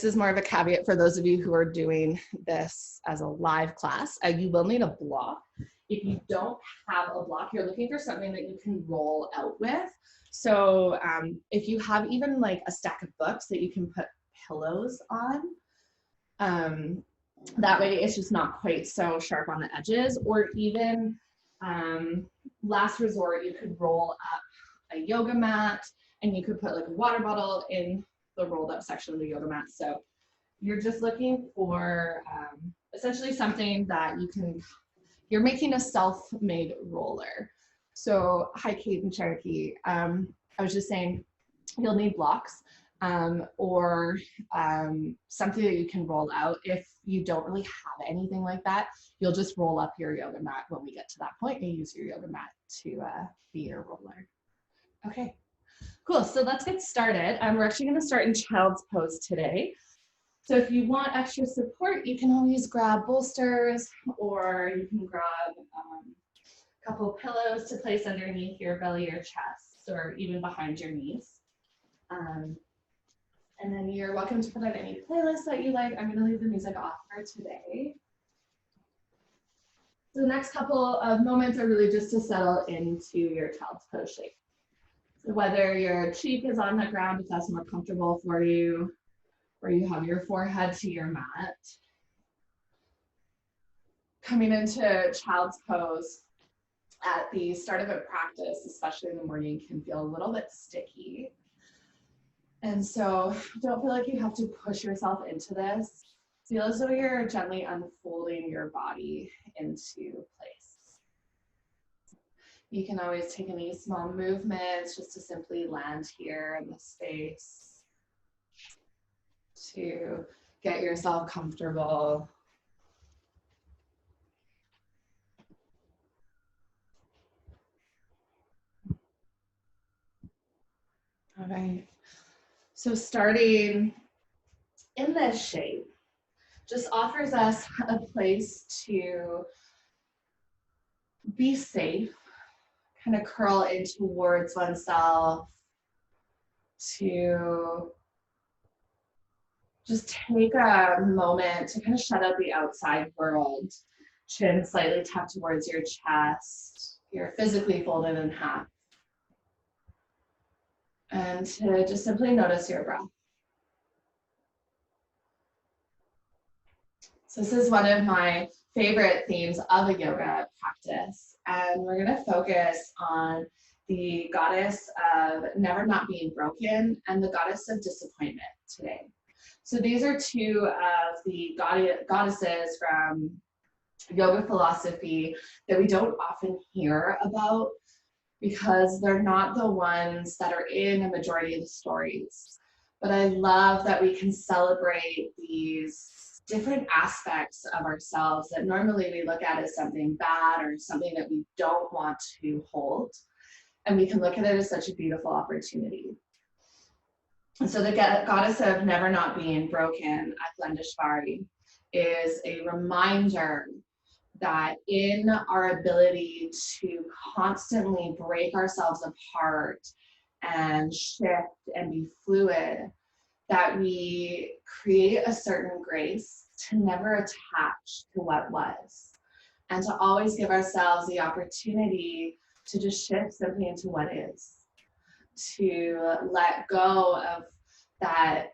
this is more of a caveat for those of you who are doing this as a live class. You will need a block. If you don't have a block, you're looking for something that you can roll out with. So if you have even like a stack of books that you can put pillows on, that way it's just not quite so sharp on the edges. Or even last resort, you could roll up a yoga mat and you could put like a water bottle in the rolled up section of the yoga mat. So you're just looking for essentially something that you're making a self-made roller. So hi, Kate and Cherokee. I was just saying you'll need blocks or something that you can roll out. If you don't really have anything like that, you'll just roll up your yoga mat when we get to that point and use your yoga mat to be your roller. Okay, cool. So let's get started. We're actually going to start in child's pose today. So if you want extra support, you can always grab bolsters, or you can grab a couple of pillows to place underneath your belly or chest, or even behind your knees. And then you're welcome to put on any playlist that you like. I'm going to leave the music off for today. So the next couple of moments are really just to settle into your child's pose shape. So whether your cheek is on the ground, if that's more comfortable for you, or you have your forehead to your mat. Coming into child's pose at the start of a practice, especially in the morning, can feel a little bit sticky. And so don't feel like you have to push yourself into this. Feel as though you're gently unfolding your body into place. You can always take any small movements just to simply land here in the space, to get yourself comfortable. All right, so starting in this shape just offers us a place to be safe, kind of curl in towards oneself, to just take a moment to kind of shut out the outside world. Chin slightly tucked towards your chest. You're physically folded in half. And to just simply notice your breath. So this is one of my favorite themes of a yoga practice. And we're going to focus on the goddess of never not being broken and the goddess of disappointment today. So these are two of the goddesses from yoga philosophy that we don't often hear about because they're not the ones that are in a majority of the stories. But I love that we can celebrate these different aspects of ourselves that normally we look at as something bad or something that we don't want to hold. And we can look at it as such a beautiful opportunity. And so the goddess of never not being broken, Aklandeshvari, is a reminder that in our ability to constantly break ourselves apart and shift and be fluid, that we create a certain grace to never attach to what was, and to always give ourselves the opportunity to just shift simply into what is, to let go of that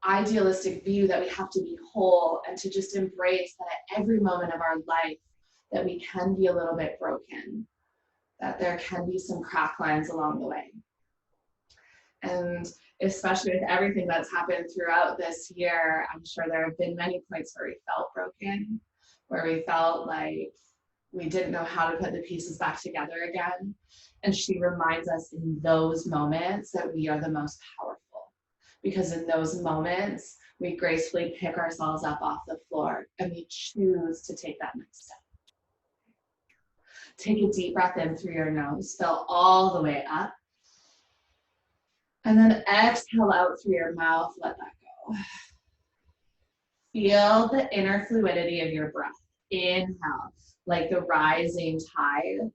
idealistic view that we have to be whole, and to just embrace that at every moment of our life that we can be a little bit broken, that there can be some crack lines along the way. And especially with everything that's happened throughout this year, I'm sure there have been many points where we felt broken, where we felt like we didn't know how to put the pieces back together again. And she reminds us in those moments that we are the most powerful, because in those moments, we gracefully pick ourselves up off the floor and we choose to take that next step. Take a deep breath in through your nose, fill all the way up. And then exhale out through your mouth, let that go. Feel the inner fluidity of your breath. Inhale, like the rising tide.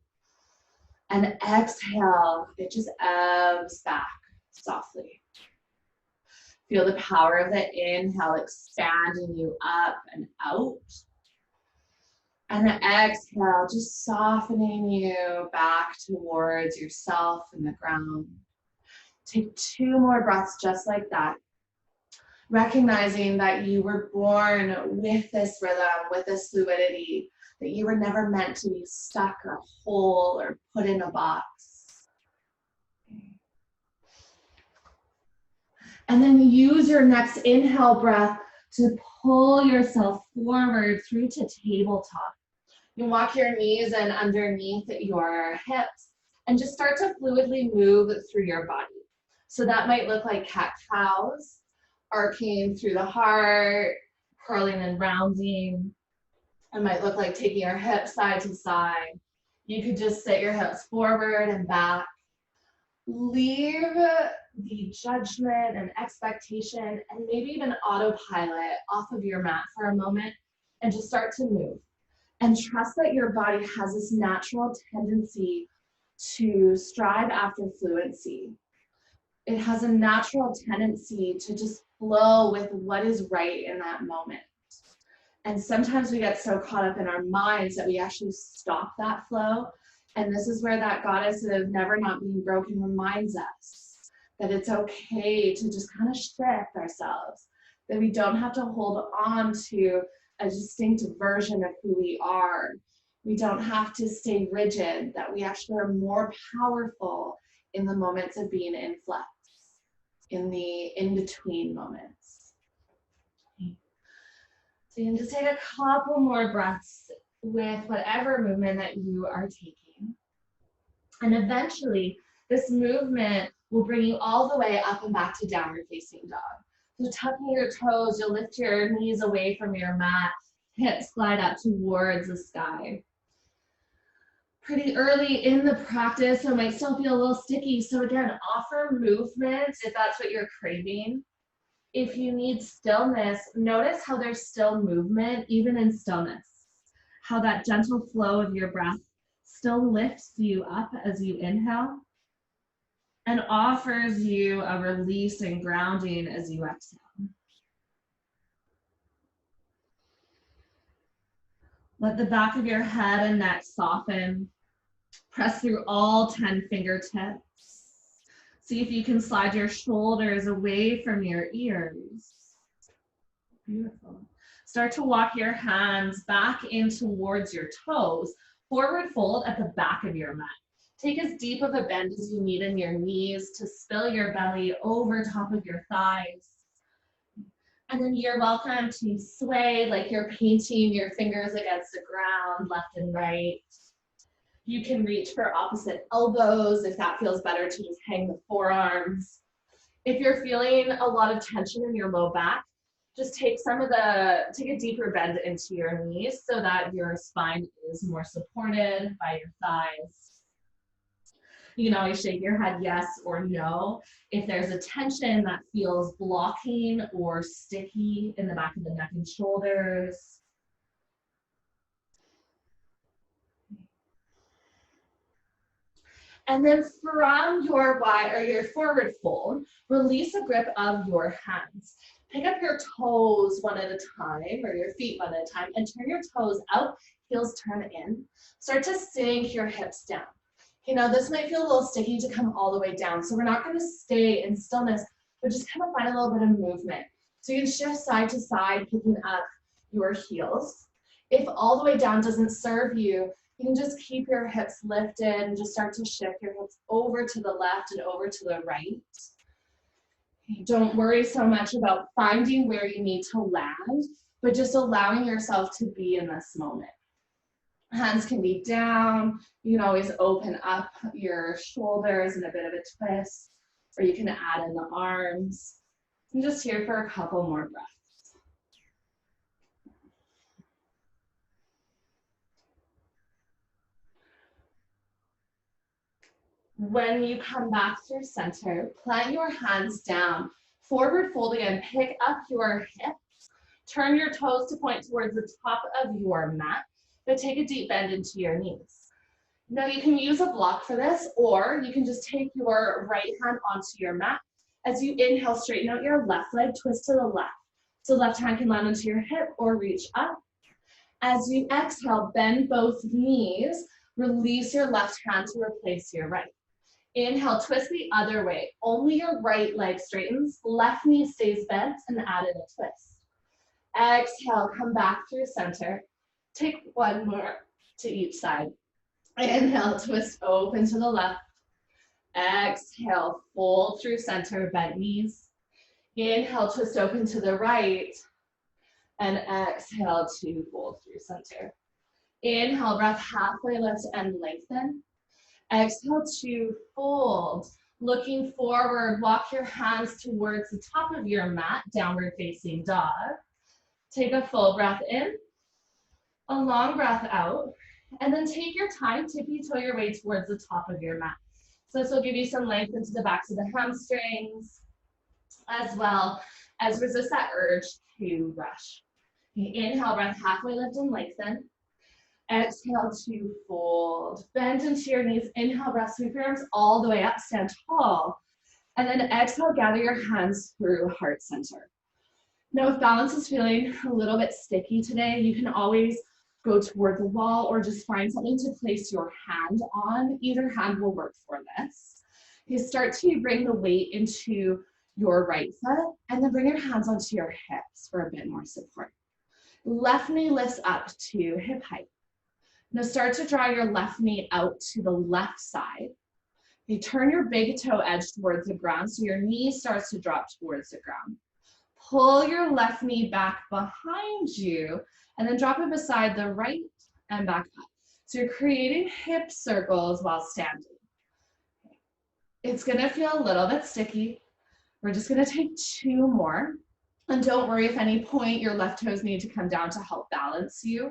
And exhale, it just ebbs back softly. Feel the power of the inhale expanding you up and out. And the exhale, just softening you back towards yourself and the ground. Take 2 more breaths just like that. Recognizing that you were born with this rhythm, with this fluidity, that you were never meant to be stuck or whole or put in a box. And then use your next inhale breath to pull yourself forward through to tabletop. You walk your knees in underneath your hips and just start to fluidly move through your body. So that might look like cat-cows, arcing through the heart, curling and rounding. It might look like taking your hips side to side. You could just sit your hips forward and back. Leave the judgment and expectation and maybe even autopilot off of your mat for a moment and just start to move. And trust that your body has this natural tendency to strive after fluency. It has a natural tendency to just flow with what is right in that moment. And sometimes we get so caught up in our minds that we actually stop that flow. And this is where that goddess of never not being broken reminds us that it's okay to just kind of shift ourselves, that we don't have to hold on to a distinct version of who we are. We don't have to stay rigid, that we actually are more powerful in the moments of being in flux, in the in-between moments. So you can just take a couple more breaths with whatever movement that you are taking. And eventually, this movement will bring you all the way up and back to downward facing dog. So tucking your toes, you'll lift your knees away from your mat, hips slide up towards the sky. Pretty early in the practice, so it might still feel a little sticky. So again, offer movements if that's what you're craving. If you need stillness, notice how there's still movement, even in stillness. How that gentle flow of your breath still lifts you up as you inhale and offers you a release and grounding as you exhale. Let the back of your head and neck soften. Press through all 10 fingertips. See if you can slide your shoulders away from your ears. Beautiful. Start to walk your hands back in towards your toes. Forward fold at the back of your mat. Take as deep of a bend as you need in your knees to spill your belly over top of your thighs. And then you're welcome to sway like you're painting your fingers against the ground, left and right. You can reach for opposite elbows if that feels better to just hang the forearms. If you're feeling a lot of tension in your low back, just take a deeper bend into your knees so that your spine is more supported by your thighs. You can always shake your head yes or no if there's a tension that feels blocking or sticky in the back of the neck and shoulders. And then from your forward fold, release a grip of your hands. Pick up your toes one at a time, or your feet one at a time, and turn your toes out, heels turn in. Start to sink your hips down. You know, this might feel a little sticky to come all the way down, so we're not going to stay in stillness, but just kind of find a little bit of movement. So you can shift side to side, picking up your heels. If all the way down doesn't serve you, you can just keep your hips lifted and just start to shift your hips over to the left and over to the right. Don't worry so much about finding where you need to land, but just allowing yourself to be in this moment. Hands can be down. You can always open up your shoulders in a bit of a twist, or you can add in the arms. I'm just here for a couple more breaths. When you come back through center, plant your hands down, forward fold again, pick up your hips, turn your toes to point towards the top of your mat, but take a deep bend into your knees. Now you can use a block for this, or you can just take your right hand onto your mat As you inhale, straighten out your left leg, twist to the left. So left hand can land onto your hip or reach up. As you exhale, bend both knees, release your left hand to replace your right. Inhale, twist the other way. Only your right leg straightens, left knee stays bent, and add in a twist. Exhale, come back through center. Take one more to each side. Inhale, twist open to the left. Exhale, fold through center, bent knees. Inhale, twist open to the right. And exhale to fold through center. Inhale, breath halfway lift and lengthen. Exhale to fold. Looking forward, walk your hands towards the top of your mat, downward facing dog. Take a full breath in, a long breath out, and then take your time, tippy toe your way towards the top of your mat. So this will give you some length into the backs of the hamstrings, as well as resist that urge to rush. Inhale, breath halfway lift and lengthen. Exhale to fold. Bend into your knees. Inhale, breath, sweep your arms all the way up, stand tall. And then exhale, gather your hands through heart center. Now, if balance is feeling a little bit sticky today, you can always go toward the wall or just find something to place your hand on. Either hand will work for this. You start to bring the weight into your right foot and then bring your hands onto your hips for a bit more support. Left knee lifts up to hip height. Now start to draw your left knee out to the left side. You turn your big toe edge towards the ground so your knee starts to drop towards the ground. Pull your left knee back behind you and then drop it beside the right and back up. So you're creating hip circles while standing. It's gonna feel a little bit sticky. We're just gonna take 2 more. And don't worry if at any point your left toes need to come down to help balance you.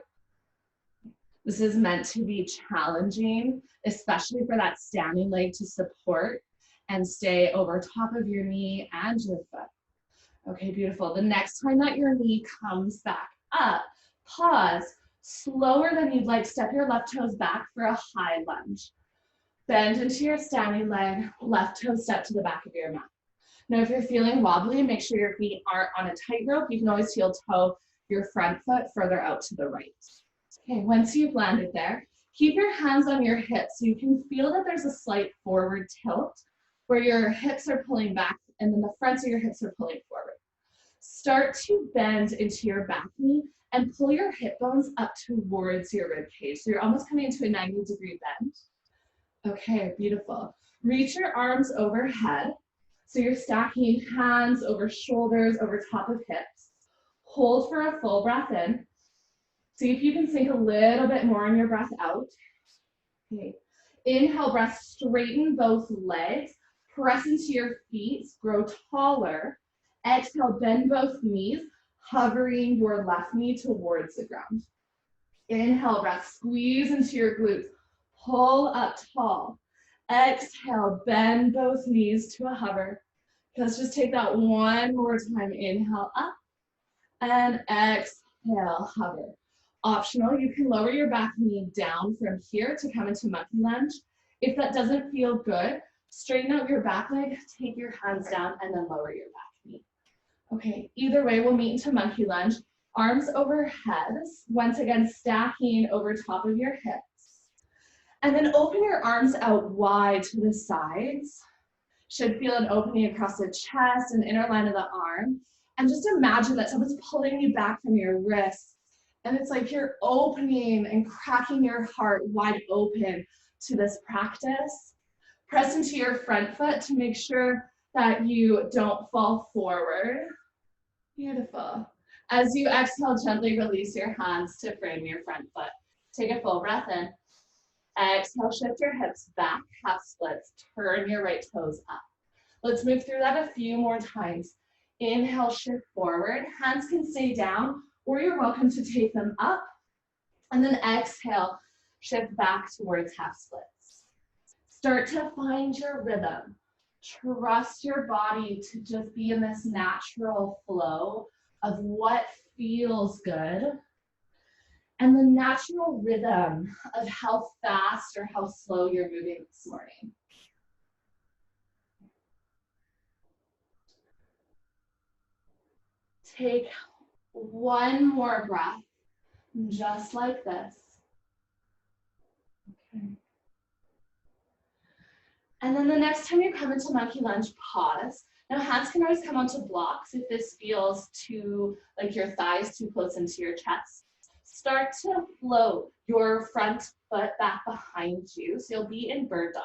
This is meant to be challenging, especially for that standing leg to support and stay over top of your knee and your foot. Okay, beautiful. The next time that your knee comes back up, pause, slower than you'd like, step your left toes back for a high lunge. Bend into your standing leg, left toe step to the back of your mat. Now, if you're feeling wobbly, make sure your feet aren't on a tightrope. You can always heel toe your front foot further out to the right. Okay, once you've landed there, keep your hands on your hips so you can feel that there's a slight forward tilt where your hips are pulling back and then the fronts of your hips are pulling forward. Start to bend into your back knee and pull your hip bones up towards your rib cage. So you're almost coming into a 90-degree bend. Okay, beautiful. Reach your arms overhead. So you're stacking hands over shoulders, over top of hips. Hold for a full breath in. See if you can sink a little bit more on your breath out. Okay. Inhale, breath, straighten both legs. Press into your feet, grow taller. Exhale, bend both knees, hovering your left knee towards the ground. Inhale, breath, squeeze into your glutes. Pull up tall. Exhale, bend both knees to a hover. Let's just take that one more time. Inhale up and exhale, hover. Optional, you can lower your back knee down from here to come into monkey lunge. If that doesn't feel good, straighten out your back leg, take your hands down, and then lower your back knee. Okay, either way, we'll meet into monkey lunge. Arms overhead, once again, stacking over top of your hips. And then open your arms out wide to the sides. Should feel an opening across the chest and inner line of the arm. And just imagine that someone's pulling you back from your wrists. And it's like you're opening and cracking your heart wide open to this practice. Press into your front foot to make sure that you don't fall forward. Beautiful. As you exhale, gently release your hands to frame your front foot. Take a full breath in. Exhale, shift your hips back, half splits, turn your right toes up. Let's move through that a few more times. Inhale, shift forward. Hands can stay down, or you're welcome to take them up. And then exhale, shift back towards half splits. Start to find your rhythm. Trust your body to just be in this natural flow of what feels good. And the natural rhythm of how fast or how slow you're moving this morning. Take one more breath, just like this. Okay. And then the next time you come into monkey lunge, pause. Now hands can always come onto blocks if this feels too, like your thighs too close into your chest. Start to float your front foot back behind you. So you'll be in bird dog.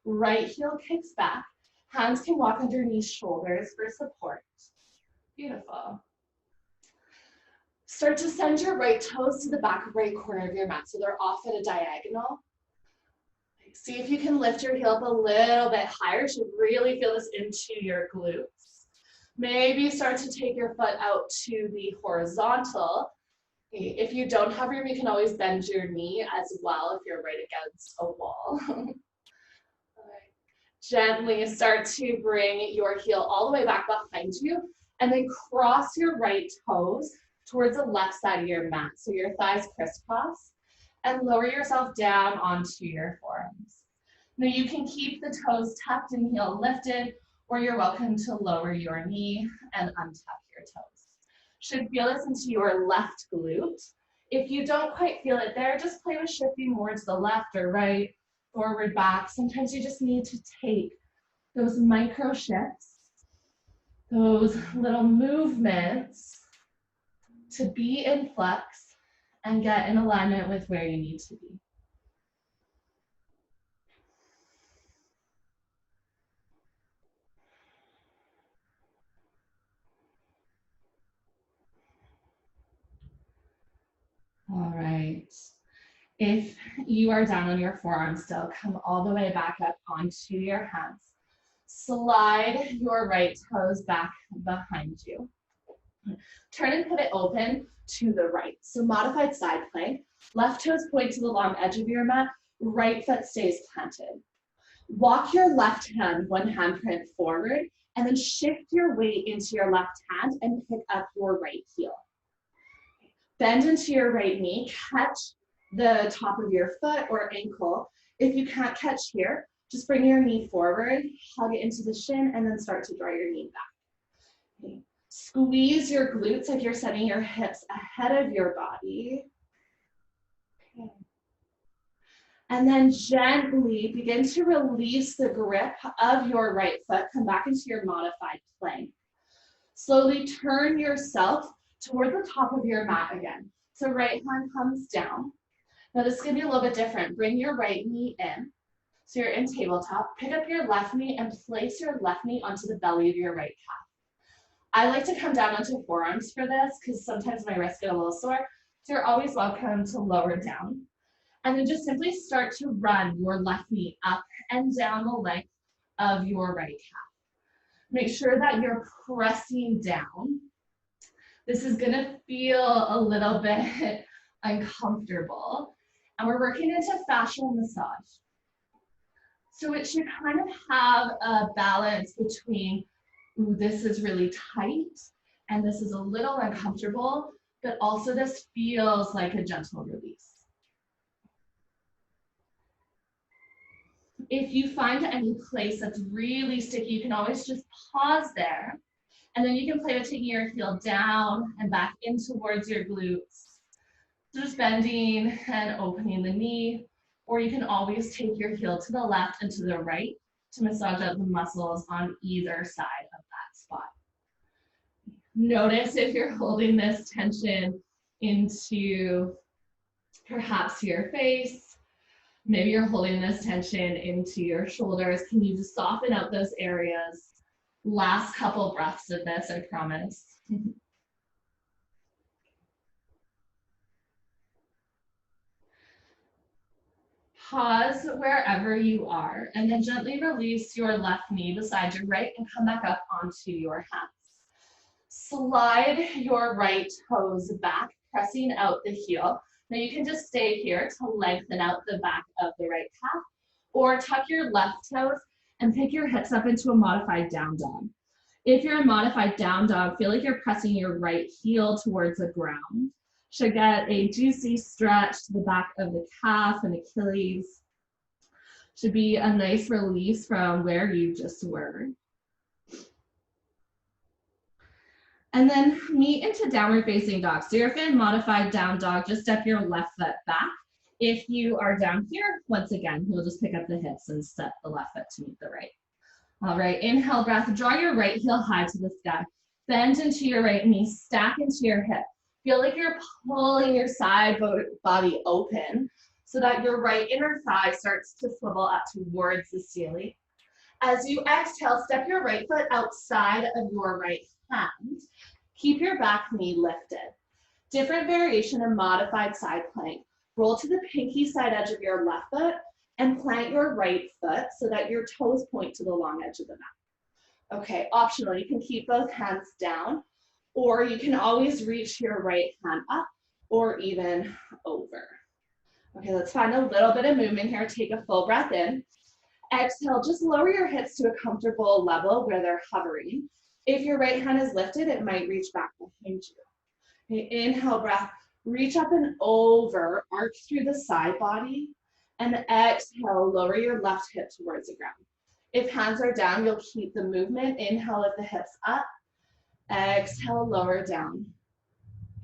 Right heel kicks back. Hands can walk underneath shoulders for support. Beautiful. Start to send your right toes to the back right corner of your mat so they're off at a diagonal. See if you can lift your heel up a little bit higher. You should really feel this into your glutes. Maybe start to take your foot out to the horizontal. If you don't have room, you can always bend your knee as well if you're right against a wall. Gently start to bring your heel all the way back behind you and then cross your right toes towards the left side of your mat. So your thighs crisscross and lower yourself down onto your forearms. Now you can keep the toes tucked and heel lifted, or you're welcome to lower your knee and untuck your toes. Should feel this into your left glute. If you don't quite feel it there, just play with shifting more to the left or right, forward, back. Sometimes you just need to take those micro shifts, those little movements to be in flex and get in alignment with where you need to be. All right. If you are down on your forearms still, come all the way back up onto your hands. Slide your right toes back behind you. Turn and pivot open to the right. So modified side plank. Left toes point to the long edge of your mat. Right foot stays planted. Walk your left hand, one handprint forward, and then shift your weight into your left hand and pick up your right heel. Bend into your right knee, catch the top of your foot or ankle. If you can't catch here, just bring your knee forward, hug it into the shin, and then start to draw your knee back. Okay. Squeeze your glutes like you're sending your hips ahead of your body. Okay. And then gently begin to release the grip of your right foot. Come back into your modified plank. Slowly turn yourself toward the top of your mat again. So right hand comes down. Now this is going to be a little bit different. Bring your right knee in. So you're in tabletop. Pick up your left knee and place your left knee onto the belly of your right calf. I like to come down onto forearms for this because sometimes my wrists get a little sore. So you're always welcome to lower down. And then just simply start to run your left knee up and down the length of your right calf. Make sure that you're pressing down. This is going to feel a little bit uncomfortable. And we're working into fascial massage. So it should kind of have a balance between, ooh, this is really tight and this is a little uncomfortable, but also this feels like a gentle release. If you find any place that's really sticky, you can always just pause there. And then you can play with taking your heel down and back in towards your glutes. So just bending and opening the knee, or you can always take your heel to the left and to the right to massage out the muscles on either side of that spot. Notice if you're holding this tension into perhaps your face. Maybe you're holding this tension into your shoulders. Can you just soften out those areas? Last couple breaths of this, I promise. Pause wherever you are and then gently release your left knee beside your right and come back up onto your hands. Slide your right toes back, pressing out the heel. Now you can just stay here to lengthen out the back of the right calf, or tuck your left toes and pick your hips up into a modified down dog. If you're a modified down dog, feel like you're pressing your right heel towards the ground. Should get a juicy stretch to the back of the calf and Achilles. Should be a nice release from where you just were. And then meet into downward facing dog. So you're in modified down dog, just step your left foot back. If you are down here, once again, you'll just pick up the hips and step the left foot to meet the right. All right, inhale breath, draw your right heel high to the sky. Bend into your right knee, stack into your hip. Feel like you're pulling your side body open so that your right inner thigh starts to swivel up towards the ceiling. As you exhale, step your right foot outside of your right hand. Keep your back knee lifted. Different variation of modified side plank. Roll to the pinky side edge of your left foot and plant your right foot so that your toes point to the long edge of the mat. Okay, optional, you can keep both hands down, or you can always reach your right hand up or even over. Okay, let's find a little bit of movement here. Take a full breath in. Exhale, just lower your hips to a comfortable level where they're hovering. If your right hand is lifted, it might reach back behind you. Okay, inhale, breath, reach up and over, arch through the side body, and exhale, lower your left hip towards the ground. If hands are down, you'll keep the movement. Inhale, lift the hips up. Exhale, lower down.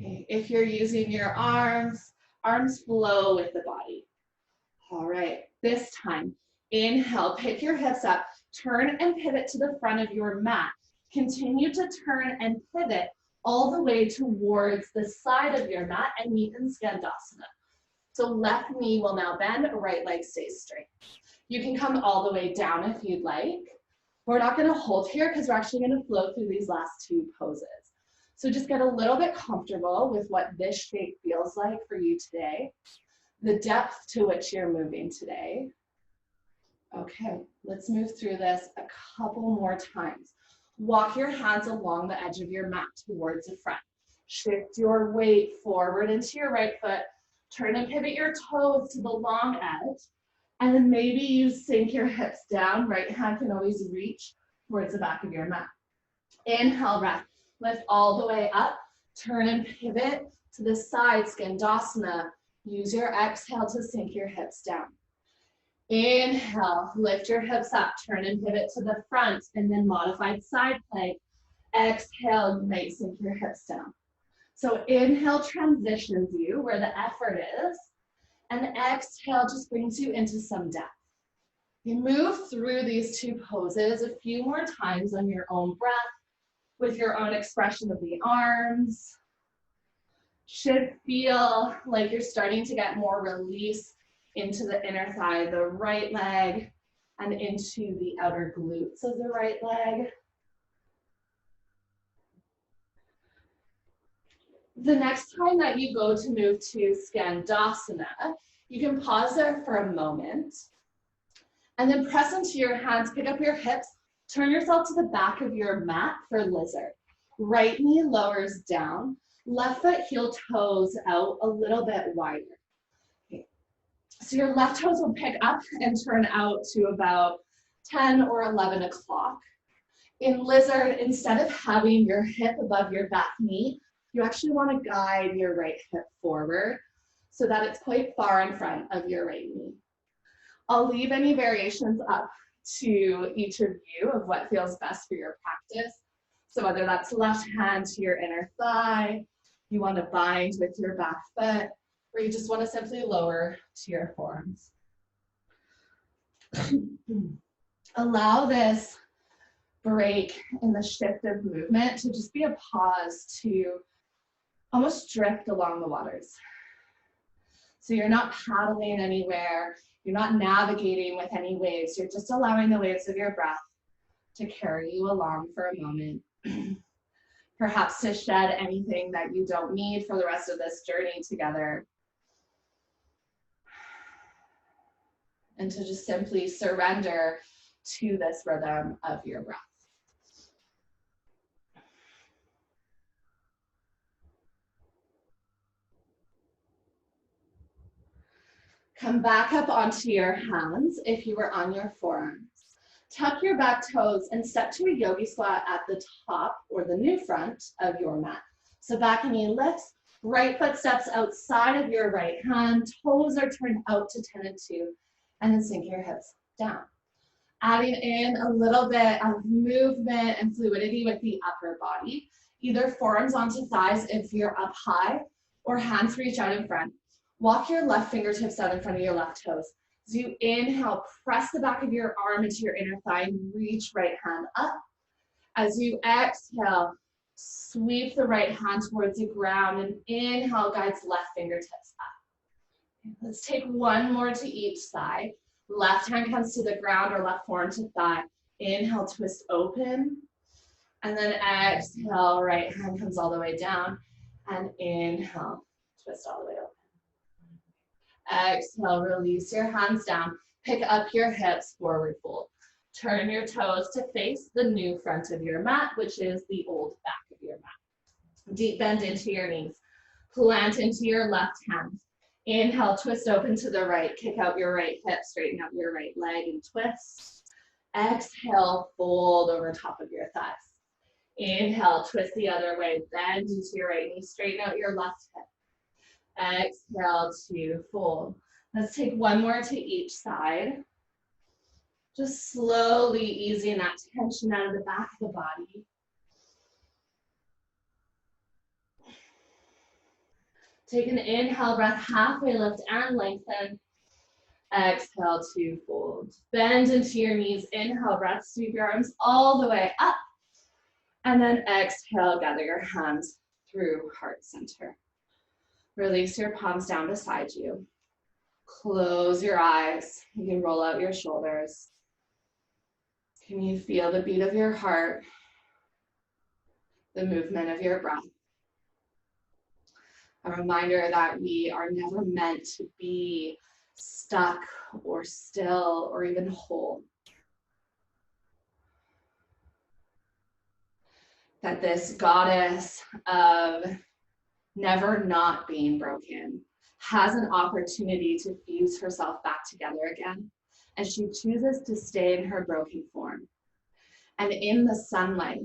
Okay. If you're using your arms flow with the body. All right, this time, inhale, pick your hips up, turn and pivot to the front of your mat. Continue to turn and pivot all the way towards the side of your mat and meet in Skandasana. So left knee will now bend, right leg stays straight. You can come all the way down if you'd like. We're not going to hold here because we're actually going to flow through these last two poses. So just get a little bit comfortable with what this shape feels like for you today, the depth to which you're moving today. Okay, let's move through this a couple more times. Walk your hands along the edge of your mat towards the front. Shift your weight forward into your right foot. Turn and pivot your toes to the long edge. And then maybe you sink your hips down. Right hand can always reach towards the back of your mat. Inhale, breath. Lift all the way up. Turn and pivot to the side, Skandasana. Use your exhale to sink your hips down. Inhale, lift your hips up. Turn and pivot to the front, and then modified side plank. Exhale, you might sink your hips down. So inhale transitions you where the effort is, and exhale just brings you into some depth. You move through these two poses a few more times on your own breath, with your own expression of the arms. Should feel like you're starting to get more release into the inner thigh, the right leg, and into the outer glutes of the right leg. The next time that you go to move to Skandasana, you can pause there for a moment and then press into your hands, pick up your hips, turn yourself to the back of your mat for lizard. Right knee lowers down, left foot heel toes out a little bit wider. Okay. So your left toes will pick up and turn out to about 10 or 11 o'clock. In lizard, instead of having your hip above your back knee, you actually want to guide your right hip forward so that it's quite far in front of your right knee. I'll leave any variations up to each of you of what feels best for your practice. So whether that's left hand to your inner thigh, you want to bind with your back foot, or you just want to simply lower to your forearms. Allow this break in the shift of movement to just be a pause to almost drift along the waters. So you're not paddling anywhere, you're not navigating with any waves, you're just allowing the waves of your breath to carry you along for a moment. Perhaps to shed anything that you don't need for the rest of this journey together. And to just simply surrender to this rhythm of your breath. Come back up onto your hands if you were on your forearms. Tuck your back toes and step to a yogi squat at the top or the new front of your mat. So back knee lifts, right foot steps outside of your right hand, toes are turned out to 10 and 2, and then sink your hips down. Adding in a little bit of movement and fluidity with the upper body. Either forearms onto thighs if you're up high, or hands reach out in front. Walk your left fingertips out in front of your left toes. As you inhale, press the back of your arm into your inner thigh and reach right hand up. As you exhale, sweep the right hand towards the ground and inhale guides left fingertips up. Let's take one more to each side. Left hand comes to the ground or left forearm to thigh. Inhale, twist open. And then exhale, right hand comes all the way down. And inhale, twist all the way open. Exhale, release your hands down. Pick up your hips, forward fold. Turn your toes to face the new front of your mat, which is the old back of your mat. Deep bend into your knees. Plant into your left hand. Inhale, twist open to the right. Kick out your right hip, straighten out your right leg and twist. Exhale, fold over top of your thighs. Inhale, twist the other way. Bend into your right knee, straighten out your left hip. Exhale to fold. Let's take one more to each side. Just slowly easing that tension out of the back of the body. Take an inhale breath, halfway lift and lengthen. Exhale to fold. Bend into your knees, inhale breath, sweep your arms all the way up. And then exhale, gather your hands through heart center. Release your palms down beside you. Close your eyes. You can roll out your shoulders. Can you feel the beat of your heart? The movement of your breath? A reminder that we are never meant to be stuck or still or even whole. That this goddess of never not being broken has an opportunity to fuse herself back together again. And she chooses to stay in her broken form. And in the sunlight,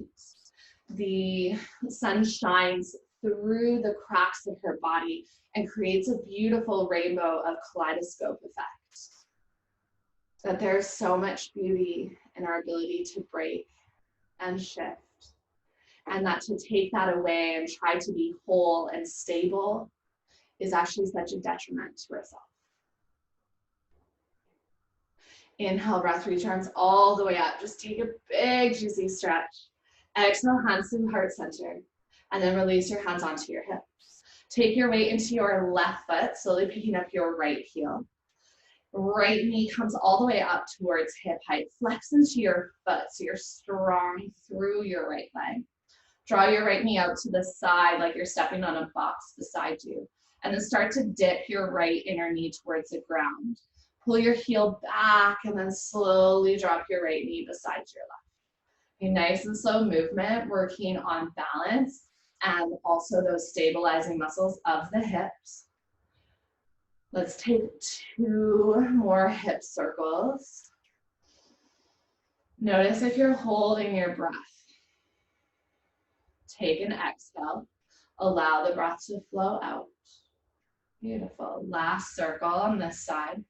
the sun shines through the cracks of her body and creates a beautiful rainbow of kaleidoscope effect. That there's so much beauty in our ability to break and shift. And that to take that away and try to be whole and stable is actually such a detriment to ourselves. Inhale, breath, reach arms all the way up. Just take a big, juicy stretch. Exhale, hands to heart center. And then release your hands onto your hips. Take your weight into your left foot, slowly picking up your right heel. Right knee comes all the way up towards hip height. Flex into your foot so you're strong through your right leg. Draw your right knee out to the side like you're stepping on a box beside you. And then start to dip your right inner knee towards the ground. Pull your heel back and then slowly drop your right knee beside your left. A nice and slow movement, working on balance and also those stabilizing muscles of the hips. Let's take 2 more hip circles. Notice if you're holding your breath. Take an exhale. Allow the breath to flow out. Beautiful. Last circle on this side.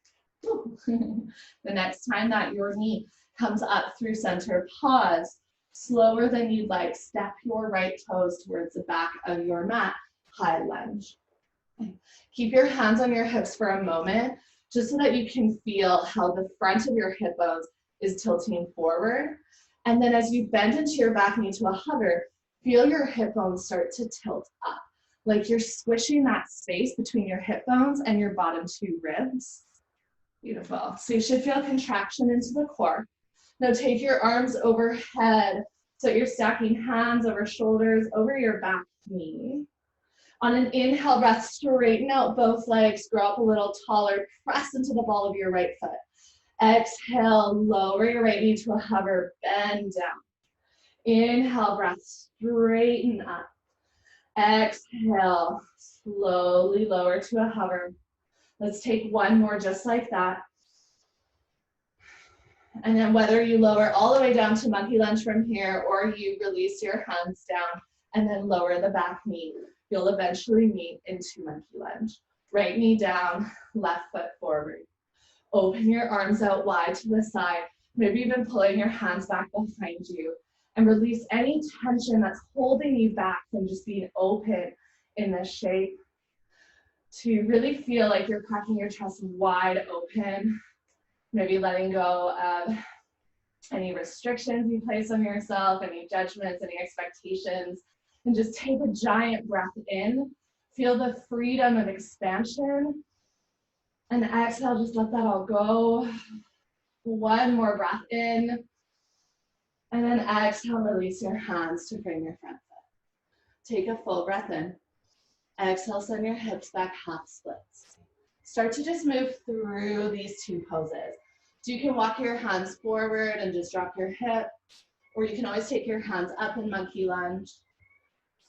The next time that your knee comes up through center, pause. Slower than you'd like, step your right toes towards the back of your mat, high lunge. Keep your hands on your hips for a moment, just so that you can feel how the front of your hip bones is tilting forward. And then as you bend into your back knee to a hover, feel your hip bones start to tilt up, like you're squishing that space between your hip bones and your bottom 2 ribs. Beautiful. So you should feel contraction into the core. Now take your arms overhead so you're stacking hands over shoulders, over your back knee. On an inhale breath, straighten out both legs, grow up a little taller, press into the ball of your right foot. Exhale, lower your right knee to a hover, bend down. Inhale breath, straighten up. Exhale, slowly lower to a hover. Let's take one more just like that. And then whether you lower all the way down to monkey lunge from here or you release your hands down and then lower the back knee, you'll eventually meet into monkey lunge. Right knee down, left foot forward. Open your arms out wide to the side, maybe even pulling your hands back behind you. And release any tension that's holding you back from just being open in this shape, to really feel like you're cracking your chest wide open, maybe letting go of any restrictions you place on yourself, any judgments, any expectations, and just take a giant breath in. Feel the freedom of expansion. And exhale, just let that all go. One more breath in. And then exhale, release your hands to frame your front foot. Take a full breath in. Exhale, send your hips back, half splits. Start to just move through these two poses. So you can walk your hands forward and just drop your hip, or you can always take your hands up in monkey lunge.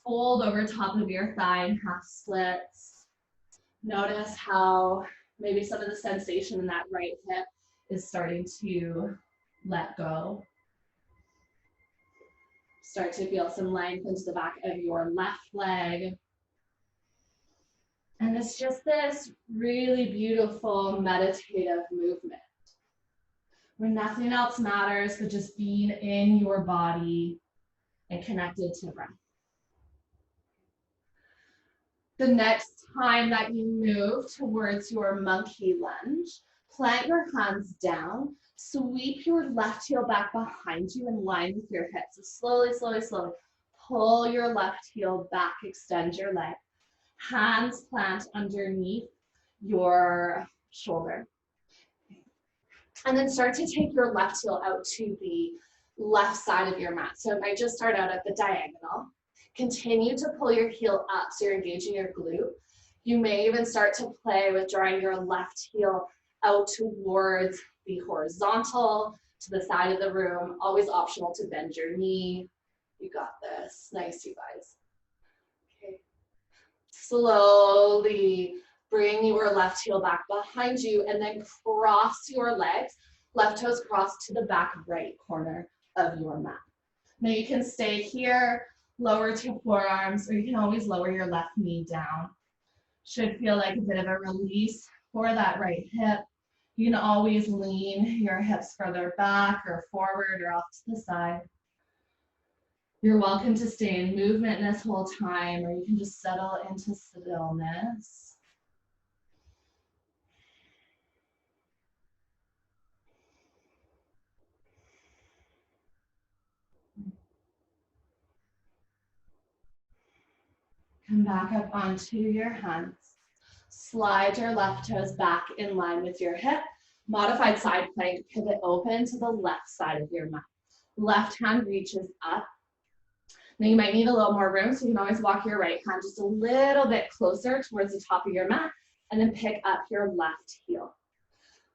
Fold over top of your thigh in half splits. Notice how maybe some of the sensation in that right hip is starting to let go. Start to feel some length into the back of your left leg. And it's just this really beautiful meditative movement where nothing else matters but just being in your body and connected to breath. The next time that you move towards your monkey lunge, plant your hands down, sweep your left heel back behind you in line with your hips. So slowly, slowly, slowly, pull your left heel back, extend your leg. Hands plant underneath your shoulder. And then start to take your left heel out to the left side of your mat. So it might just start out at the diagonal. Continue to pull your heel up so you're engaging your glute. You may even start to play with drawing your left heel out towards the horizontal, to the side of the room. Always optional to bend your knee. You got this. Nice, you guys. Okay. Slowly bring your left heel back behind you and then cross your legs. Left toes cross to the back right corner of your mat. Now you can stay here, lower to forearms, or you can always lower your left knee down. Should feel like a bit of a release for that right hip. You can always lean your hips further back or forward or off to the side. You're welcome to stay in movement this whole time, or you can just settle into stillness. Come back up onto your hands. Slide your left toes back in line with your hip. Modified side plank, pivot open to the left side of your mat. Left hand reaches up. Now you might need a little more room, so you can always walk your right hand just a little bit closer towards the top of your mat, and then pick up your left heel.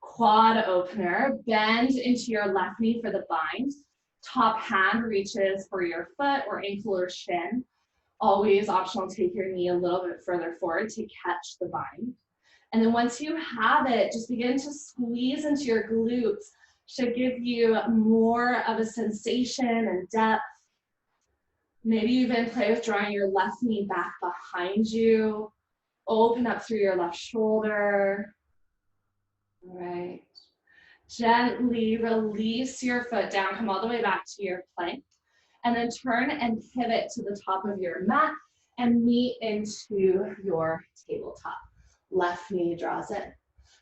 Quad opener, bend into your left knee for the bind. Top hand reaches for your foot or ankle or shin. Always optional, take your knee a little bit further forward to catch the bind. And then once you have it, just begin to squeeze into your glutes. Should give you more of a sensation and depth. Maybe even play with drawing your left knee back behind you. Open up through your left shoulder. All right. Gently release your foot down, come all the way back to your plank. And then turn and pivot to the top of your mat and meet into your tabletop. Left knee draws in.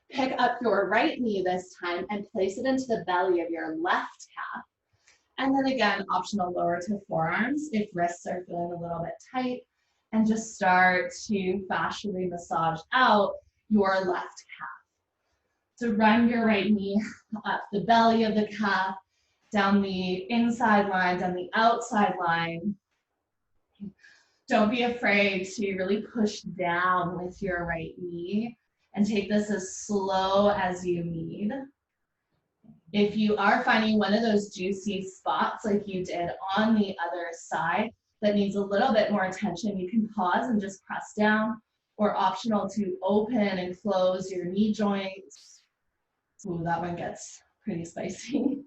Pick up your right knee this time and place it into the belly of your left calf. And then again, optional lower to forearms if wrists are feeling a little bit tight. And just start to fascially massage out your left calf. So run your right knee up the belly of the calf, down the inside line, down the outside line. Don't be afraid to really push down with your right knee and take this as slow as you need. If you are finding one of those juicy spots like you did on the other side that needs a little bit more attention, you can pause and just press down, or optional to open and close your knee joints. Ooh, that one gets pretty spicy.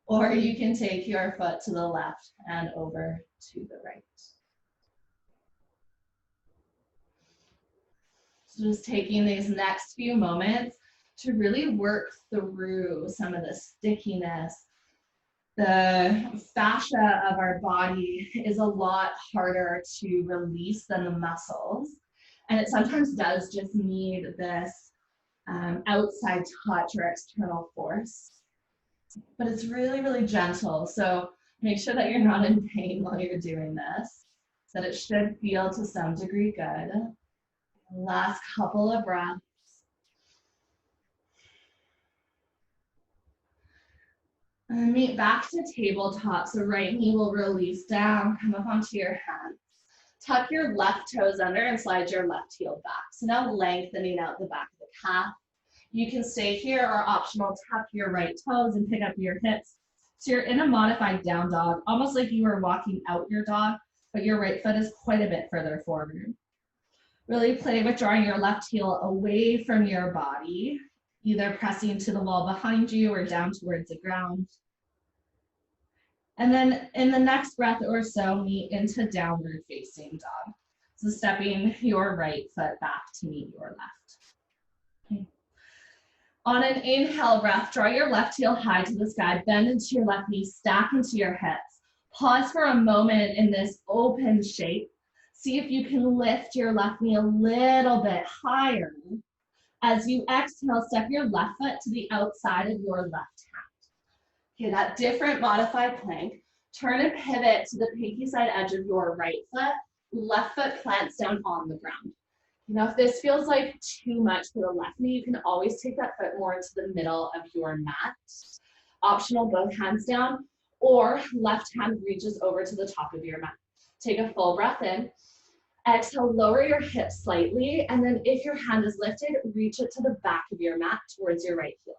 Or you can take your foot to the left and over to the right. So just taking these next few moments to really work through some of the stickiness The fascia of our body is a lot harder to release than the muscles. And it sometimes does just need this outside touch or external force. But it's really, really gentle. So make sure that you're not in pain while you're doing this, that it should feel to some degree good. Last couple of breaths. And meet back to tabletop. So right knee will release down, come up onto your hands. Tuck your left toes under and slide your left heel back. So now lengthening out the back of the calf. You can stay here or optional, tuck your right toes and pick up your hips. So you're in a modified down dog, almost like you were walking out your dog, but your right foot is quite a bit further forward. Really play with drawing your left heel away from your body, either pressing to the wall behind you or down towards the ground. And then in the next breath or so, meet into downward facing dog. So stepping your right foot back to meet your left. Okay. On an inhale breath, draw your left heel high to the sky, bend into your left knee, stack into your hips. Pause for a moment in this open shape. See if you can lift your left knee a little bit higher. As you exhale, step your left foot to the outside of your left hand. Okay, that different modified plank. Turn and pivot to the pinky side edge of your right foot. Left foot plants down on the ground. Now, if this feels like too much for the left knee, you can always take that foot more into the middle of your mat. Optional, both hands down, or left hand reaches over to the top of your mat. Take a full breath in. Exhale, lower your hips slightly, and then if your hand is lifted, reach it to the back of your mat towards your right heel.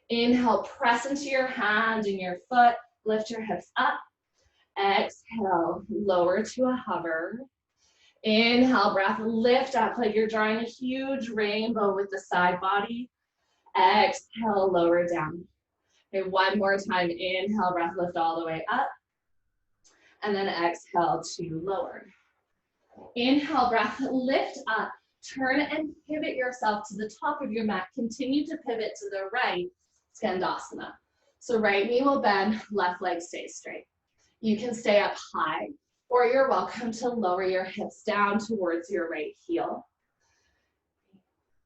Inhale, press into your hand and your foot, lift your hips up. Exhale, lower to a hover. Inhale, breath, lift up like you're drawing a huge rainbow with the side body. Exhale, lower down. Okay, one more time. Inhale, breath, lift all the way up. And then exhale to lower. Inhale, breath, lift up. Turn and pivot yourself to the top of your mat. Continue to pivot to the right, Skandasana. So right knee will bend, left leg stays straight. You can stay up high, or you're welcome to lower your hips down towards your right heel.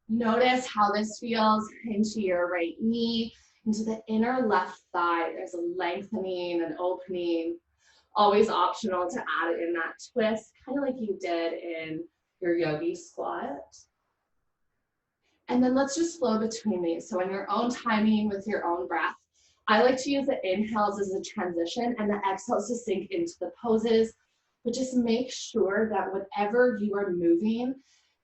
Notice how this feels into your right knee, into the inner left thigh. There's a lengthening and opening. Always optional to add in that twist, kind of like you did in your yogi squat. And then let's just flow between these. So in your own timing with your own breath, I like to use the inhales as a transition and the exhales to sink into the poses, but just make sure that whatever you are moving,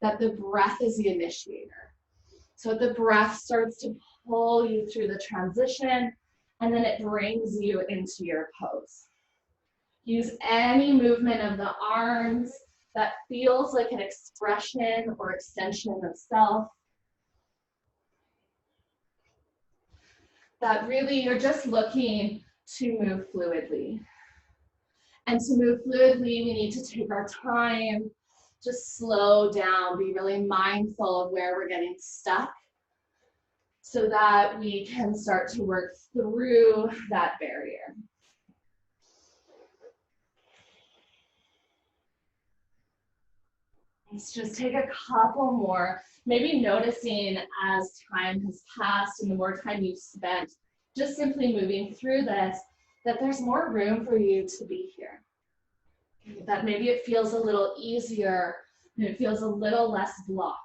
that the breath is the initiator. So the breath starts to pull you through the transition, and then it brings you into your pose. Use any movement of the arms that feels like an expression or extension of self. That really you're just looking to move fluidly. And to move fluidly, we need to take our time, just slow down, be really mindful of where we're getting stuck so that we can start to work through that barrier. Let's just take a couple more, maybe noticing as time has passed and the more time you've spent just simply moving through this, that there's more room for you to be here. That maybe it feels a little easier and it feels a little less blocked.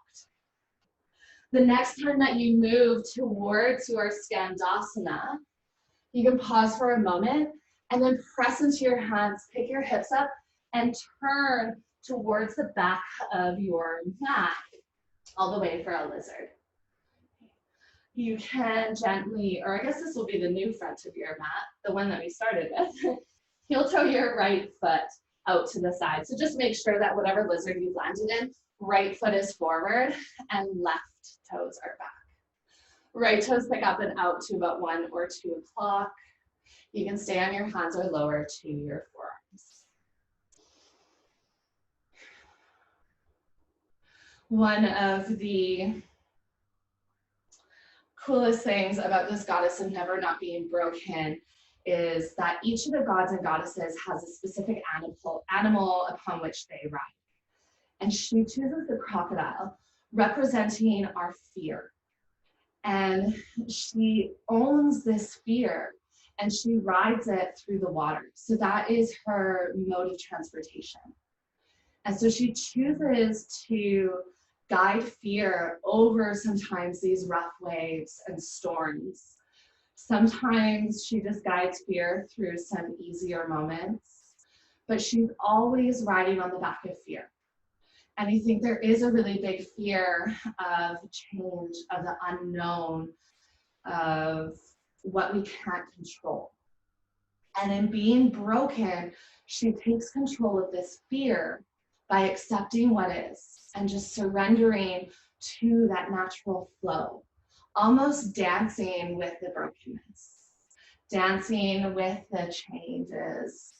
The next time that you move towards your Skandasana, you can pause for a moment and then press into your hands, pick your hips up and turn towards the back of your mat, all the way for a lizard. You can gently, or I guess this will be the new front of your mat, the one that we started with, heel toe your right foot out to the side. So just make sure that whatever lizard you've landed in, right foot is forward and left toes are back. Right toes pick up and out to about 1 or 2 o'clock. You can stay on your hands or lower to your forearms. One of the coolest things about this goddess of never not being broken is that each of the gods and goddesses has a specific animal upon which they ride. And she chooses the crocodile, representing our fear. And she owns this fear and she rides it through the water. So that is her mode of transportation. And so she chooses to guide fear over sometimes these rough waves and storms. Sometimes she just guides fear through some easier moments, but she's always riding on the back of fear. And I think there is a really big fear of change, of the unknown, of what we can't control. And in being broken, she takes control of this fear by accepting what is and just surrendering to that natural flow, almost dancing with the brokenness, dancing with the changes,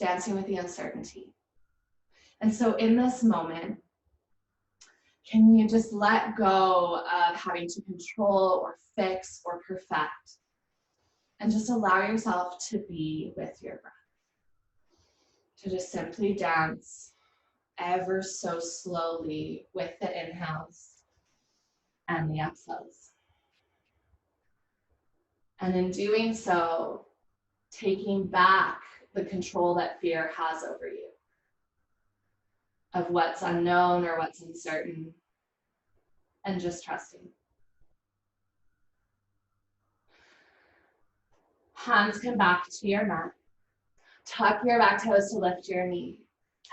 dancing with the uncertainty. And so in this moment, can you just let go of having to control or fix or perfect and just allow yourself to be with your breath, to just simply dance ever so slowly with the inhales and the exhales. And in doing so, taking back the control that fear has over you, of what's unknown or what's uncertain, and just trusting. Hands come back to your mat. Tuck your back toes to lift your knee.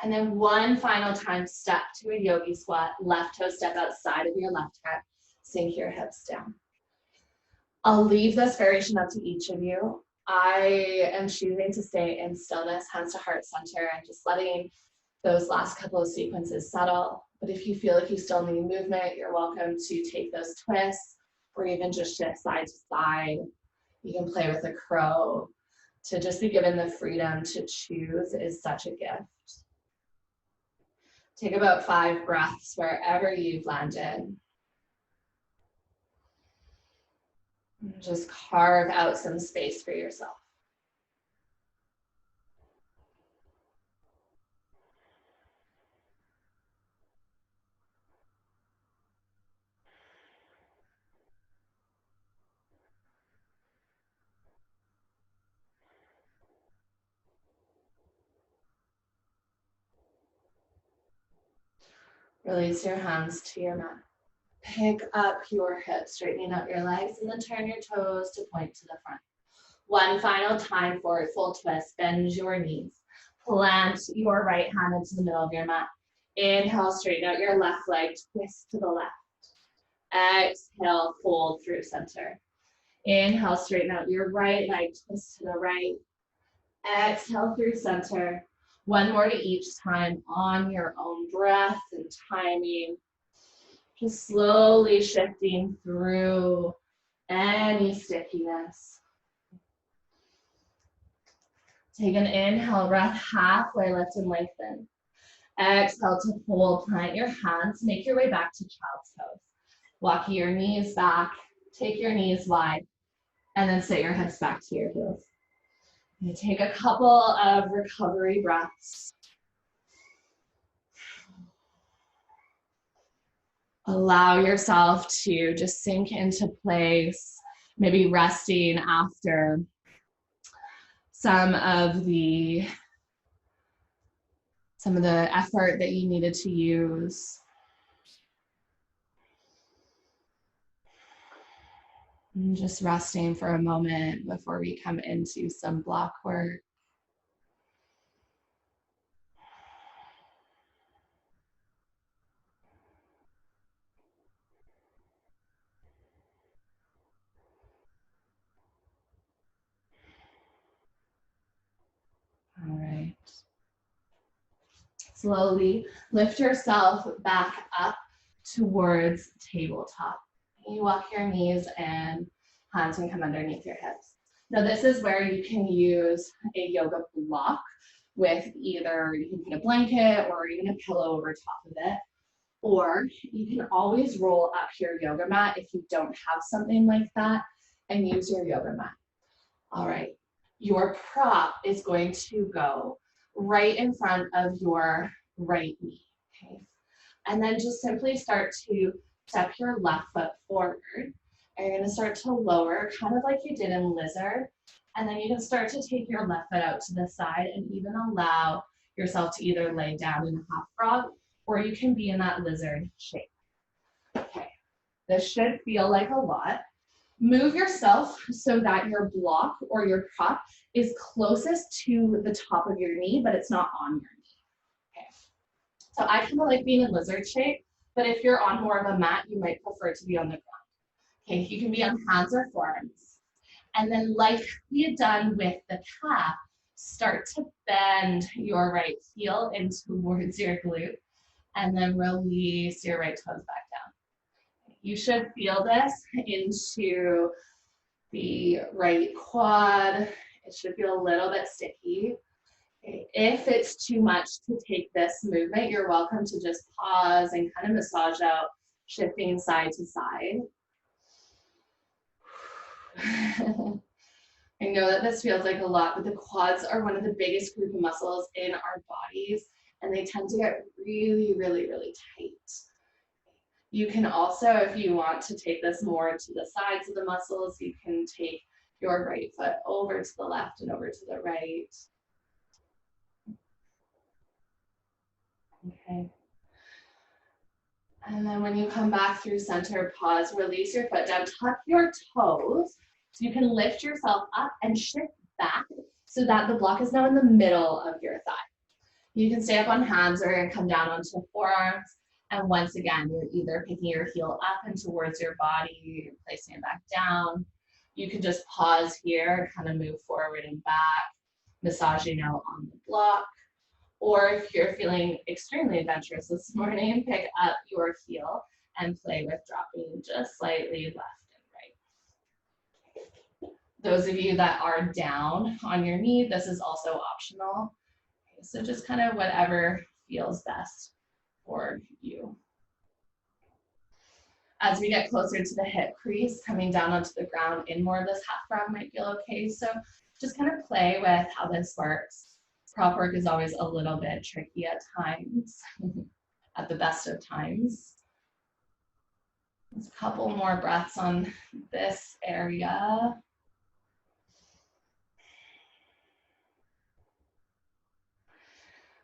And then one final time, step to a yogi squat. Left toe step outside of your left hand. Sink your hips down. I'll leave this variation up to each of you. I am choosing to stay in stillness, hands to heart center, and just letting those last couple of sequences settle. But if you feel like you still need movement, you're welcome to take those twists or even just shift side to side. You can play with a crow. To just be given the freedom to choose is such a gift. Take about 5 breaths wherever you've landed. Just carve out some space for yourself. Release your hands to your mat. Pick up your hips, straightening out your legs, and then turn your toes to point to the front. One final time for a full twist. Bend your knees. Plant your right hand into the middle of your mat. Inhale, straighten out your left leg, twist to the left. Exhale, fold through center. Inhale, straighten out your right leg, twist to the right. Exhale through center. One more to each time on your own breath and timing. Just slowly shifting through any stickiness. Take an inhale, breath halfway, lift and lengthen. Exhale to fold, plant your hands, make your way back to child's pose. Walk your knees back, take your knees wide, and then sit your hips back to your heels. You take a couple of recovery breaths. Allow yourself to just sink into place, maybe resting after some of the effort that you needed to use. And just resting for a moment before we come into some block work. All right. Slowly lift yourself back up towards tabletop. You walk your knees and hands can come underneath your hips. Now this is where you can use a yoga block with either, you can put a blanket or even a pillow over top of it. Or you can always roll up your yoga mat if you don't have something like that and use your yoga mat. All right. your prop is going to go right in front of your right knee, okay? And then just simply start to step your left foot forward. And you're gonna start to lower, kind of like you did in lizard. And then you can start to take your left foot out to the side and even allow yourself to either lay down in a half frog or you can be in that lizard shape. Okay, this should feel like a lot. Move yourself so that your block or your prop is closest to the top of your knee, but it's not on your knee. Okay. So I kind of like being in lizard shape, but if you're on more of a mat, you might prefer to be on the ground. Okay, you can be on hands or forearms. And then like we had done with the calf, start to bend your right heel in towards your glute and then release your right toes back down. You should feel this into the right quad. It should feel a little bit sticky. If it's too much to take this movement, you're welcome to just pause and kind of massage out, shifting side to side. I know that this feels like a lot, but the quads are one of the biggest group of muscles in our bodies, and they tend to get really, really, really tight. You can also, if you want to take this more to the sides of the muscles, you can take your right foot over to the left and over to the right. Okay. And then when you come back through center, pause, release your foot down, tuck your toes so you can lift yourself up and shift back so that the block is now in the middle of your thigh. You can stay up on hands or come down onto forearms. And once again, you're either picking your heel up and towards your body, you're placing it back down. You can just pause here, kind of move forward and back, massaging out on the block. Or if you're feeling extremely adventurous this morning, pick up your heel and play with dropping just slightly left and right. Those of you that are down on your knee, this is also optional. Okay, so just kind of whatever feels best for you. As we get closer to the hip crease, coming down onto the ground in more of this half frog might feel okay. So just kind of play with how this works. Prop work is always a little bit tricky at times, at the best of times. There's a couple more breaths on this area.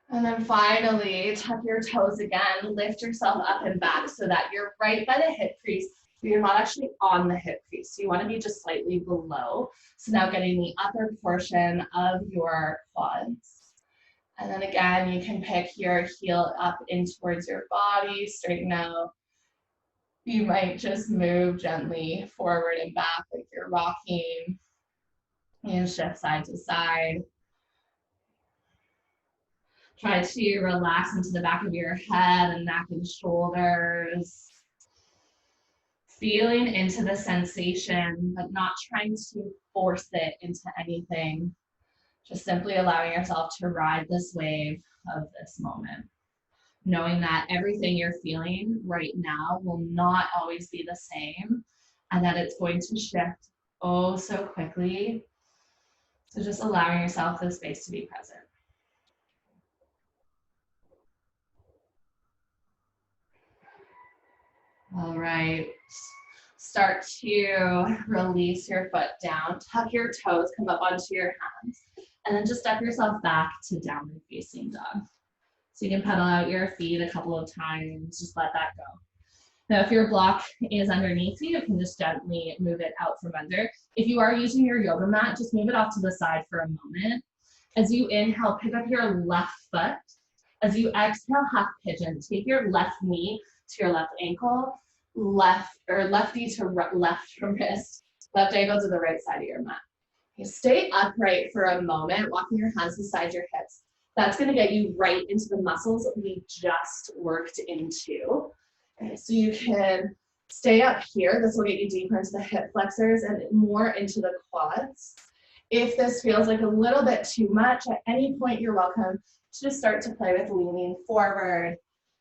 And then finally, tuck your toes again, lift yourself up and back so that you're right by the hip crease, but you're not actually on the hip crease. So you want to be just slightly below. So now getting the upper portion of your quads. And then again, you can pick your heel up in towards your body, straighten out. You might just move gently forward and back like you're rocking. And shift side to side. Try to relax into the back of your head and neck and shoulders. Feeling into the sensation, but not trying to force it into anything. Just simply allowing yourself to ride this wave of this moment. Knowing that everything you're feeling right now will not always be the same and that it's going to shift oh so quickly. So just allowing yourself the space to be present. All right, start to release your foot down, tuck your toes, come up onto your hands, and then just step yourself back to downward facing dog. So you can pedal out your feet a couple of times, just let that go. Now, if your block is underneath you, you can just gently move it out from under. If you are using your yoga mat, just move it off to the side for a moment. As you inhale, pick up your left foot. As you exhale, half pigeon. Take your left knee to your left ankle, lefty to left wrist, left ankle to the right side of your mat. Okay, stay upright for a moment, walking your hands beside your hips. That's going to get you right into the muscles we just worked into. Okay, so you can stay up here. This will get you deeper into the hip flexors and more into the quads. If this feels like a little bit too much, at any point you're welcome to just start to play with leaning forward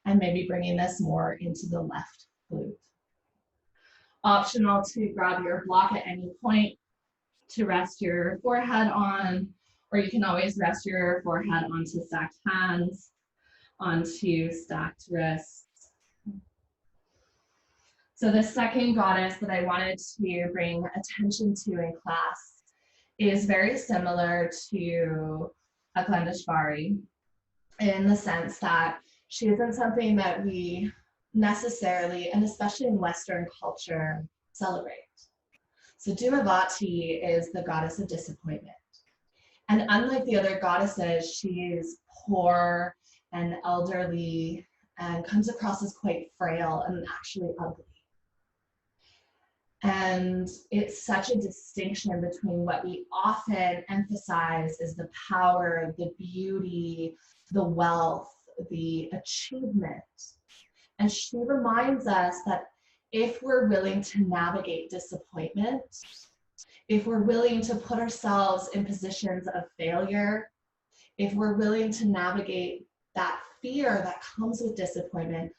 and maybe bringing this more into the left glute. Optional to grab your block at any point. to rest your forehead on, or you can always rest your forehead onto stacked hands, onto stacked wrists. So the second goddess that I wanted to bring attention to in class is very similar to Aklandeshvari in the sense that she isn't something that we necessarily, and especially in Western culture, celebrate. So Dhumavati is the goddess of disappointment. And unlike the other goddesses, she is poor and elderly and comes across as quite frail and actually ugly. And it's such a distinction between what we often emphasize is the power, the beauty, the wealth, the achievement. And she reminds us that if we're willing to navigate disappointment, if we're willing to put ourselves in positions of failure, if we're willing to navigate that fear that comes with disappointment,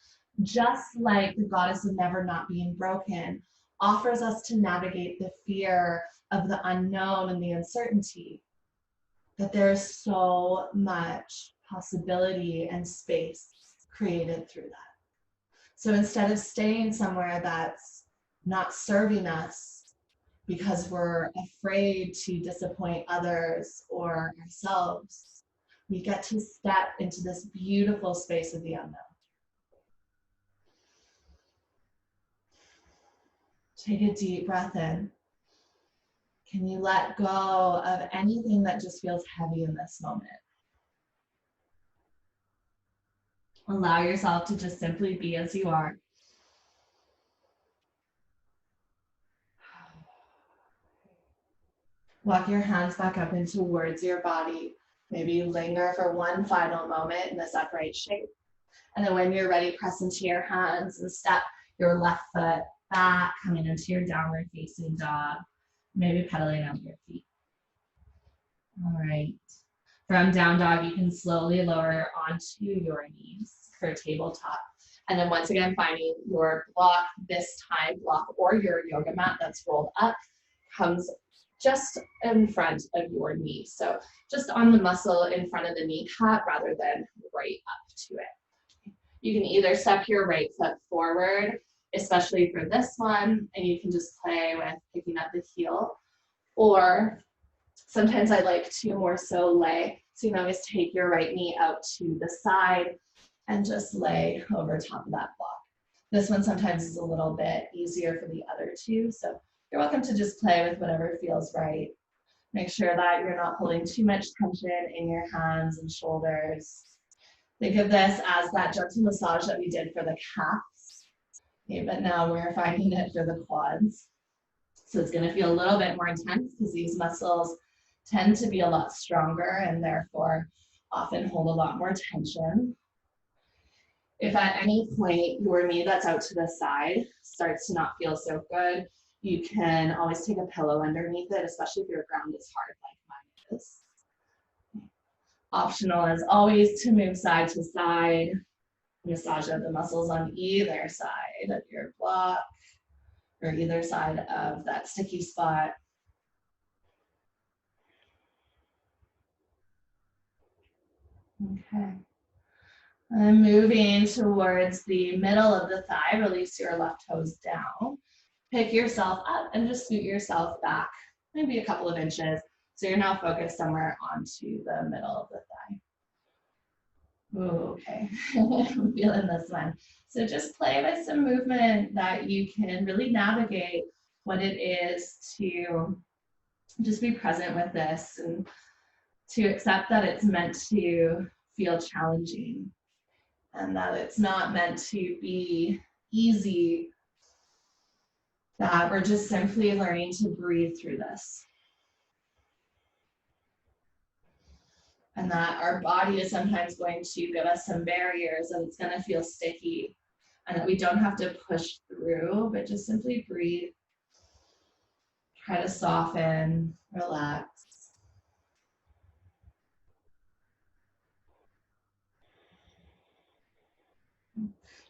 just like the goddess of never not being broken offers us to navigate the fear of the unknown and the uncertainty, that there's so much possibility and space created through that. So instead of staying somewhere that's not serving us because we're afraid to disappoint others or ourselves, we get to step into this beautiful space of the unknown. Take a deep breath in. Can you let go of anything that just feels heavy in this moment? Allow yourself to just simply be as you are. Walk your hands back up and towards your body. Maybe linger for one final moment in this upright shape. And then when you're ready, press into your hands and step your left foot back, coming into your downward facing dog, maybe pedaling out your feet. All right. From down dog, you can slowly lower onto your knees for tabletop. And then once again, finding your block, this time block or your yoga mat that's rolled up comes just in front of your knee. So just on the muscle in front of the kneecap rather than right up to it. You can either step your right foot forward, especially for this one, and you can just play with picking up the heel. Or sometimes I like to more so lay. So you can always take your right knee out to the side and just lay over top of that block. This one sometimes is a little bit easier for the other two. So you're welcome to just play with whatever feels right. Make sure that you're not holding too much tension in your hands and shoulders. Think of this as that gentle massage that we did for the calves. Okay, but now we're finding it for the quads. So it's going to feel a little bit more intense because these muscles tend to be a lot stronger and therefore often hold a lot more tension. If at any point your knee that's out to the side starts to not feel so good, you can always take a pillow underneath it, especially if your ground is hard like mine is. Optional as always to move side to side. Massage of the muscles on either side of your block or either side of that sticky spot. Okay. And moving towards the middle of the thigh, release your left toes down. Pick yourself up and just scoot yourself back, maybe a couple of inches. So you're now focused somewhere onto the middle of the thigh. Ooh, okay, I'm feeling this one. So just play with some movement that you can really navigate what it is to just be present with this and to accept that it's meant to feel challenging and that it's not meant to be easy, that we're just simply learning to breathe through this. And that our body is sometimes going to give us some barriers and it's going to feel sticky and that we don't have to push through, but just simply breathe. Try to soften, relax.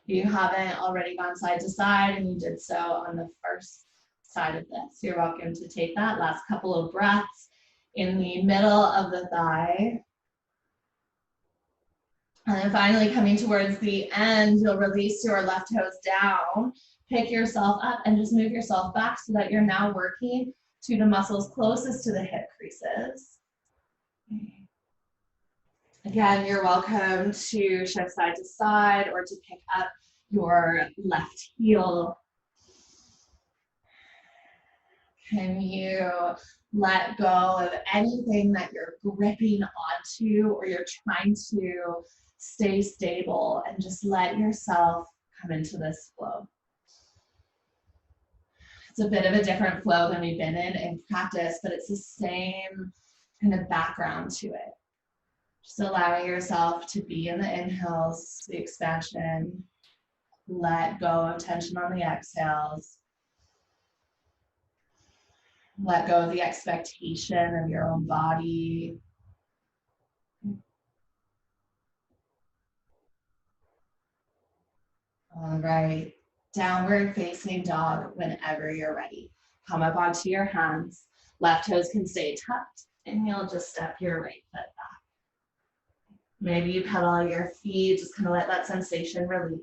If you haven't already gone side to side and you did so on the first side of this. You're welcome to take that last couple of breaths in the middle of the thigh. And then finally coming towards the end, you'll release your left toes down, pick yourself up and just move yourself back so that you're now working to the muscles closest to the hip creases. Again, you're welcome to shift side to side or to pick up your left heel. Can you let go of anything that you're gripping onto or you're trying to stay stable and just let yourself come into this flow? It's a bit of a different flow than we've been in practice, but it's the same kind of background to it. Just allowing yourself to be in the inhales, the expansion, let go of tension on the exhales, let go of the expectation of your own body. All right, downward facing dog whenever you're ready. Come up onto your hands, left toes can stay tucked, and you'll just step your right foot back. Maybe you pedal your feet, just kind of let that sensation release.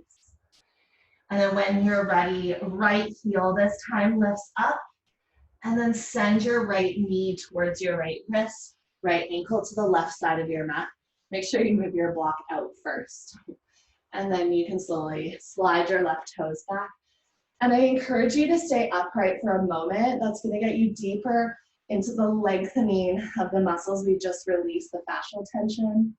And then when you're ready, right heel this time lifts up, and then send your right knee towards your right wrist, right ankle to the left side of your mat. Make sure you move your block out first. And then you can slowly slide your left toes back. And I encourage you to stay upright for a moment. That's going to get you deeper into the lengthening of the muscles. We just released the fascial tension.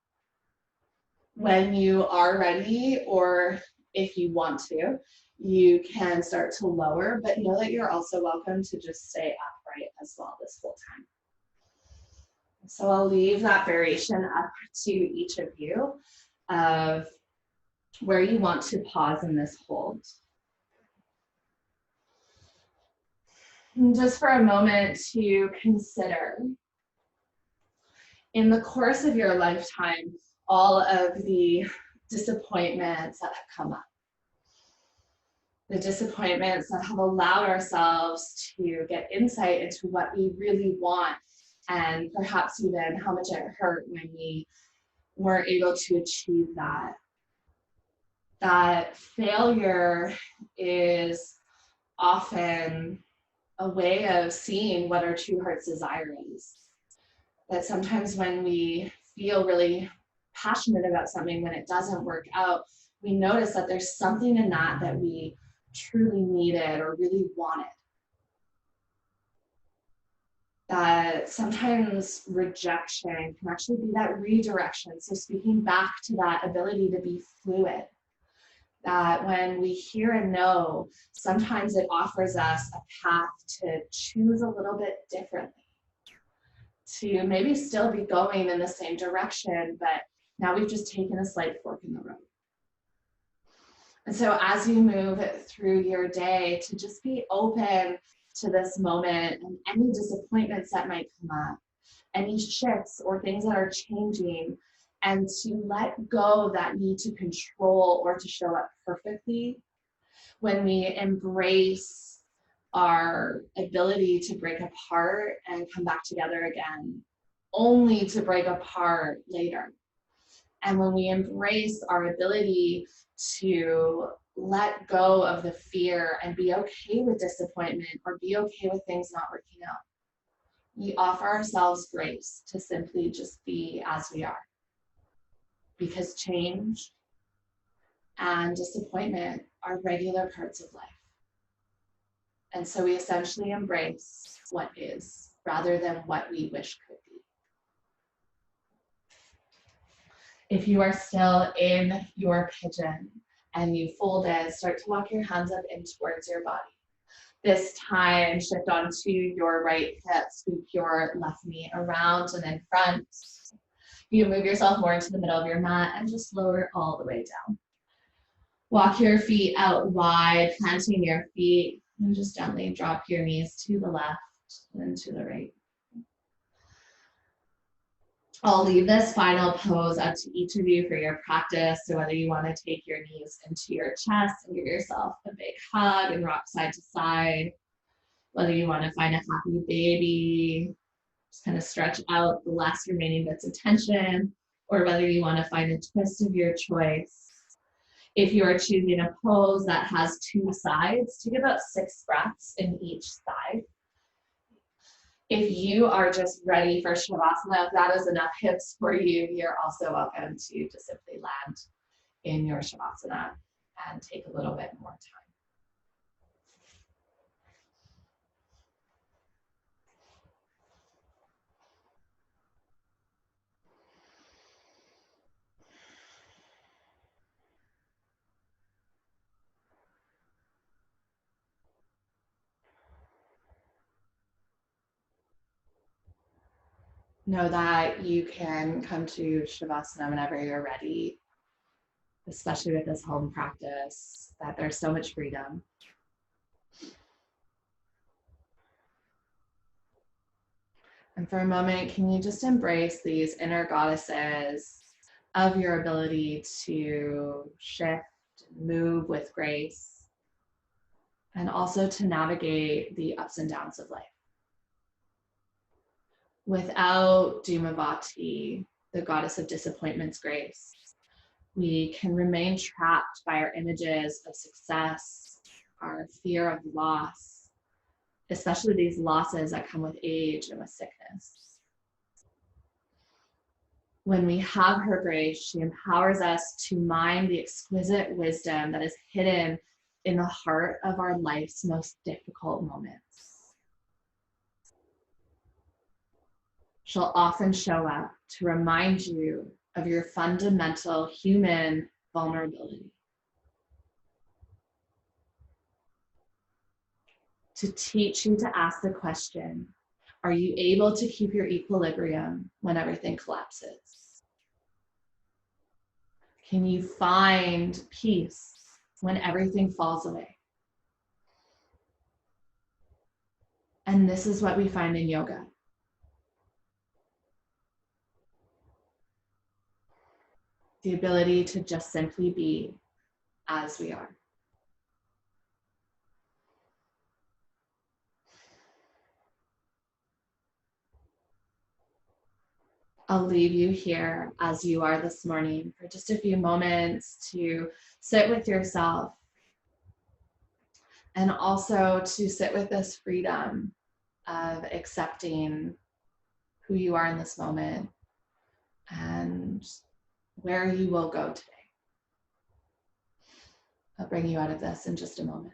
When you are ready, or if you want to, you can start to lower, but know that you're also welcome to just stay upright as well this whole time. So I'll leave that variation up to each of you of where you want to pause in this hold. And just for a moment to consider, in the course of your lifetime, all of the disappointments that have come up. The disappointments that have allowed ourselves to get insight into what we really want, and perhaps even how much it hurt when we weren't able to achieve that. That failure is often a way of seeing what our true heart's desire is. That sometimes when we feel really passionate about something, when it doesn't work out, we notice that there's something in that that we truly needed or really wanted. That sometimes rejection can actually be that redirection. So speaking back to that ability to be fluid, that when we hear a no, sometimes it offers us a path to choose a little bit differently, to maybe still be going in the same direction, but now we've just taken a slight fork in the road. And so as you move through your day, to just be open to this moment and any disappointments that might come up, any shifts or things that are changing, and to let go of that need to control or to show up perfectly. When we embrace our ability to break apart and come back together again, only to break apart later. And when we embrace our ability to let go of the fear and be okay with disappointment or be okay with things not working out, we offer ourselves grace to simply just be as we are. Because change and disappointment are regular parts of life. And so we essentially embrace what is rather than what we wish could be. If you are still in your pigeon and you folded, start to walk your hands up in towards your body. This time, shift onto your right hip, scoop your left knee around and in front. You move yourself more into the middle of your mat and just lower all the way down. Walk your feet out wide, planting your feet, and just gently drop your knees to the left and to the right. I'll leave this final pose up to each of you for your practice. So whether you want to take your knees into your chest and give yourself a big hug and rock side to side, Whether you want to find a happy baby, just kind of stretch out the last remaining bits of tension, or whether you want to find a twist of your choice. If you are choosing a pose that has two sides, take about 6 breaths in each side. If you are just ready for Shavasana, if that is enough hips for you, you're also welcome to just simply land in your Shavasana and take a little bit more time. Know that you can come to Shavasana whenever you're ready, especially with this home practice, that there's so much freedom. And for a moment, can you just embrace these inner goddesses of your ability to shift, move with grace, and also to navigate the ups and downs of life. Without Dhumavati, the goddess of disappointment's grace, we can remain trapped by our images of success, our fear of loss, especially these losses that come with age and with sickness. When we have her grace, she empowers us to mine the exquisite wisdom that is hidden in the heart of our life's most difficult moments. She'll often show up to remind you of your fundamental human vulnerability, to teach you to ask the question, are you able to keep your equilibrium when everything collapses? Can you find peace when everything falls away? And this is what we find in yoga. The ability to just simply be as we are. I'll leave you here as you are this morning for just a few moments to sit with yourself and also to sit with this freedom of accepting who you are in this moment and where you will go today. I'll bring you out of this in just a moment.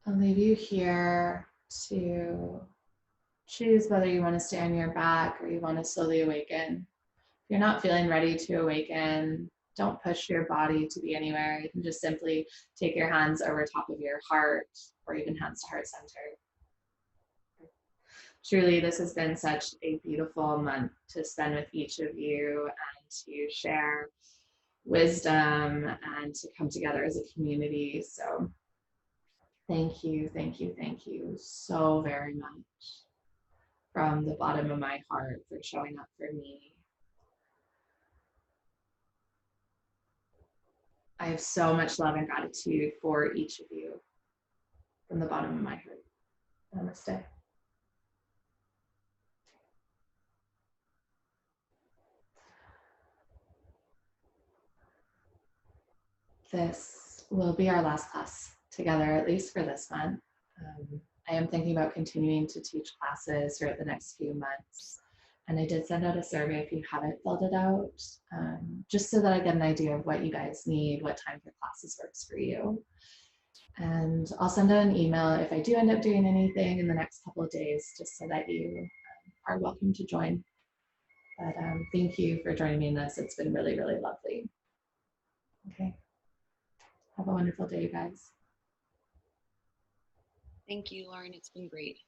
I'll leave you here to choose whether you want to stay on your back or you want to slowly awaken. If you're not feeling ready to awaken, don't push your body to be anywhere. You can just simply take your hands over top of your heart or even hands to heart center. Truly, this has been such a beautiful month to spend with each of you and to share wisdom and to come together as a community. So thank you, thank you, thank you so very much from the bottom of my heart for showing up for me. I have so much love and gratitude for each of you from the bottom of my heart. Namaste. This will be our last class together, at least for this month. I am thinking about continuing to teach classes throughout the next few months. And I did send out a survey if you haven't filled it out, just so that I get an idea of what you guys need, what time for classes works for you. And I'll send out an email if I do end up doing anything in the next couple of days, just so that you are welcome to join. But thank you for joining me in this. It's been really, really lovely. Okay. Have a wonderful day, you guys. Thank you, Lauren. It's been great.